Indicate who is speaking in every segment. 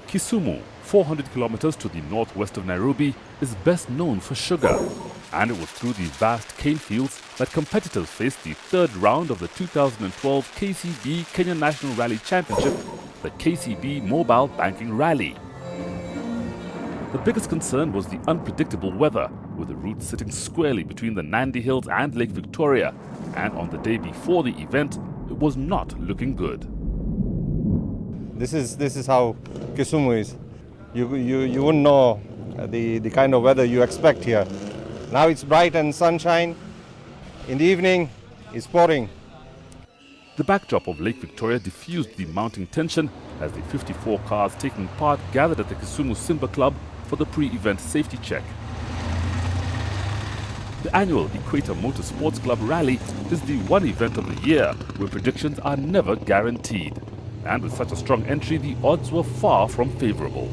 Speaker 1: Kisumu, 400 kilometers to the northwest of Nairobi, is best known for sugar. And it was through these vast cane fields that competitors faced the third round of the 2012 KCB Kenya National Rally Championship, the KCB Mobile Banking Rally. The biggest concern was the unpredictable weather, with the route sitting squarely between the Nandi Hills and Lake Victoria. And on the day before the event, it was not looking good.
Speaker 2: This is how Kisumu is. You wouldn't know the kind of weather you expect here. Now it's bright and sunshine. In the evening, it's pouring.
Speaker 1: The backdrop of Lake Victoria diffused the mounting tension as the 54 cars taking part gathered at the Kisumu Simba Club for the pre-event safety check. The annual Equator Motorsports Club Rally is the one event of the year where predictions are never guaranteed. And with such a strong entry, the odds were far from favourable.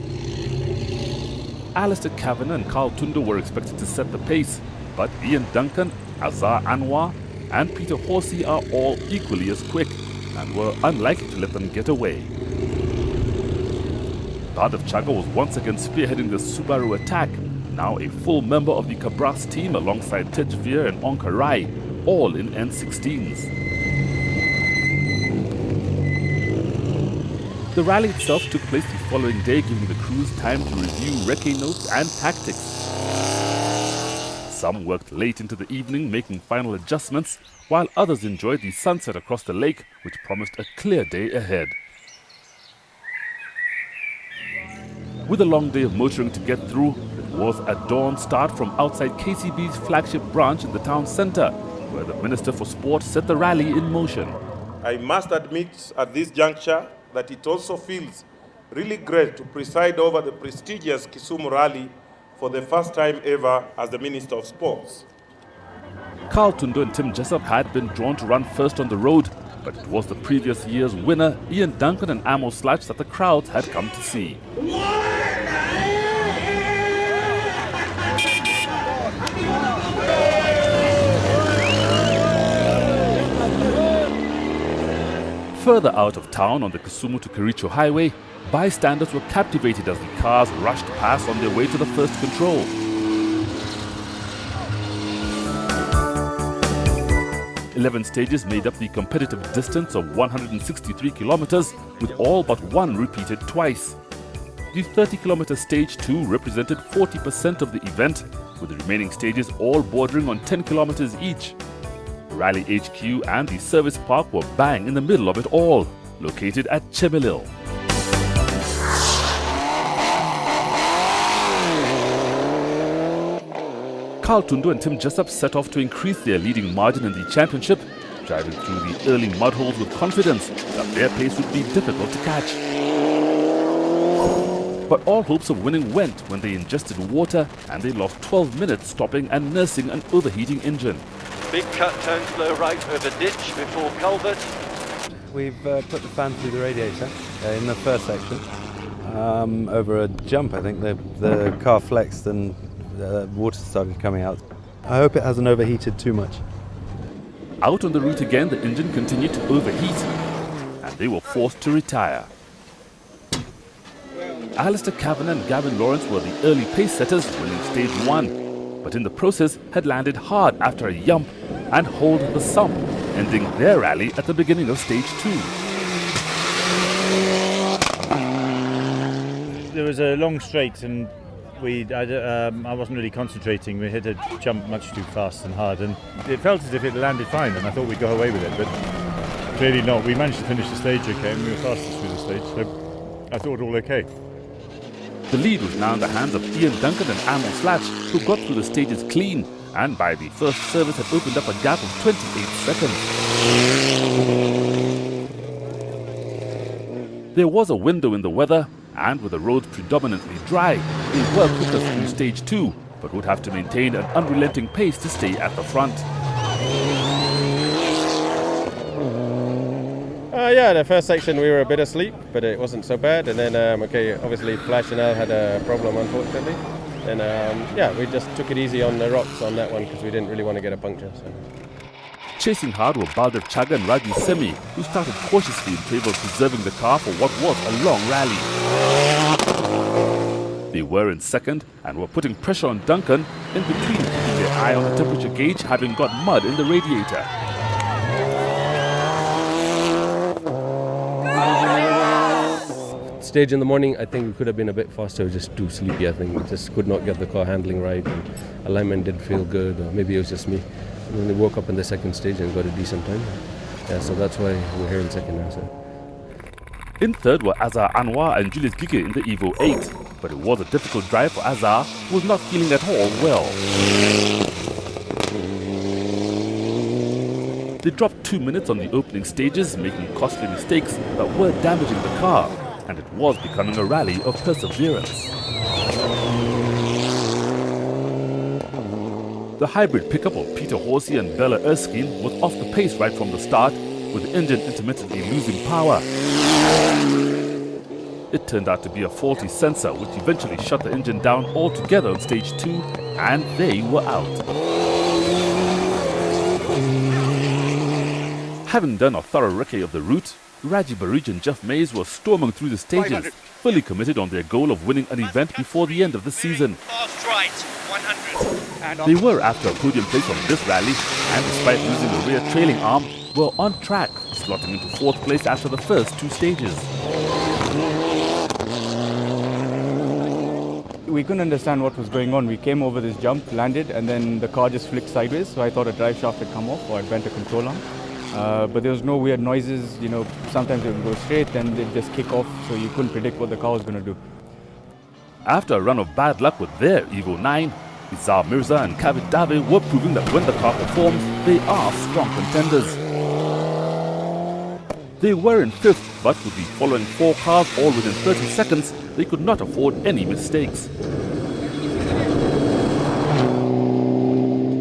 Speaker 1: Alistair Kavanagh and Carl Tundo were expected to set the pace, but Ian Duncan, Azar Anwar and Peter Horsey are all equally as quick and were unlikely to let them get away. Bard of Chaga was once again spearheading the Subaru attack, now a full member of the Cabras team alongside Tejveer and Onkarai, all in N16s. The rally itself took place the following day, giving the crews time to review recce notes and tactics. Some worked late into the evening, making final adjustments, while others enjoyed the sunset across the lake, which promised a clear day ahead. With a long day of motoring to get through, it was a dawn start from outside KCB's flagship branch in the town centre, where the Minister for Sport set the rally in motion.
Speaker 3: I must admit at this juncture that it also feels really great to preside over the prestigious Kisumu Rally for the first time ever as the Minister of Sports.
Speaker 1: Carl Tundo and Tim Jessup had been drawn to run first on the road, but it was the previous year's winner, Ian Duncan and Amos Sludge, that the crowds had come to see. Further out of town on the Kisumu to Kericho Highway, bystanders were captivated as the cars rushed past on their way to the first control. Eleven stages made up the competitive distance of 163 kilometers, with all but one repeated twice. The 30-kilometer stage 2 represented 40% of the event, with the remaining stages all bordering on 10 kilometers each. The Rally HQ and the service park were bang in the middle of it all, located at Chemelil. Carl Tundo and Tim Jessup set off to increase their leading margin in the championship, driving through the early mud holes with confidence that their pace would be difficult to catch. But all hopes of winning went when they ingested water and they lost 12 minutes stopping and nursing an overheating engine.
Speaker 4: Big cut, turn slow right over ditch before culvert.
Speaker 5: We've put the fan through the radiator in the first section. Over a jump, I think the car flexed and water started coming out. I hope it hasn't overheated too much.
Speaker 1: Out on the route again, the engine continued to overheat and they were forced to retire. Alistair Kavanagh and Gavin Lawrence were the early pace setters, winning stage 1, but in the process had landed hard after a yump and holed the sump, ending their rally at the beginning of stage 2.
Speaker 6: There was a long straight and I wasn't really concentrating. We hit a jump much too fast and hard, and it felt as if it landed fine, and I thought we'd go away with it, but clearly not. We managed to finish the stage okay, and we were fastest through the stage, so I thought all okay.
Speaker 1: The lead was now in the hands of Ian Duncan and Amos Sludge, who got through the stages clean, and by the first service had opened up a gap of 28 seconds. There was a window in the weather, and with the roads predominantly dry, they were quicker through stage 2, but would have to maintain an unrelenting pace to stay at the front.
Speaker 7: Yeah, the first section we were a bit asleep, but it wasn't so bad. And then, obviously Flash and I had a problem, unfortunately. And we just took it easy on the rocks on that one because we didn't really want to get a puncture. So.
Speaker 1: Chasing hard were Baldev Chaga and Raju Semi, who started cautiously in favour of preserving the car for what was a long rally. They were in second and were putting pressure on Duncan in between, keeping their eye on the temperature gauge, having got mud in the radiator.
Speaker 7: Stage in the morning, I think we could have been a bit faster, just too sleepy. I think we just could not get the car handling right, and alignment didn't feel good, or maybe it was just me. And then we woke up in the second stage and got a decent time. Yeah, so that's why we're here in second now. So.
Speaker 1: In third were Azar Anwar and Julius Gige in the Evo 8, but it was a difficult drive for Azar, who was not feeling at all well. They dropped 2 minutes on the opening stages, making costly mistakes that were damaging the car, and it was becoming a rally of perseverance. The hybrid pickup of Peter Horsey and Bella Erskine was off the pace right from the start, with the engine intermittently losing power. It turned out to be a faulty sensor, which eventually shut the engine down altogether on stage 2, and they were out. Having done a thorough recce of the route, Raji Barij and Jeff Mays were storming through the stages, fully committed on their goal of winning an event before the end of the season.
Speaker 8: Fast right, 100.
Speaker 1: They were after a podium place on this rally, and despite losing the rear trailing arm, were on track, slotting into 4th place after the first 2 stages.
Speaker 9: We couldn't understand what was going on. We came over this jump, landed, and then the car just flicked sideways, so I thought a drive shaft had come off or I'd bent a control arm. But there was no weird noises, sometimes it would go straight, then they'd just kick off, so you couldn't predict what the car was going to do.
Speaker 1: After a run of bad luck with their Evo 9, Izar Mirza and Kavit Dave were proving that when the car performs, they are strong contenders. They were in 5th, but with the following 4 cars all within 30 seconds, they could not afford any mistakes.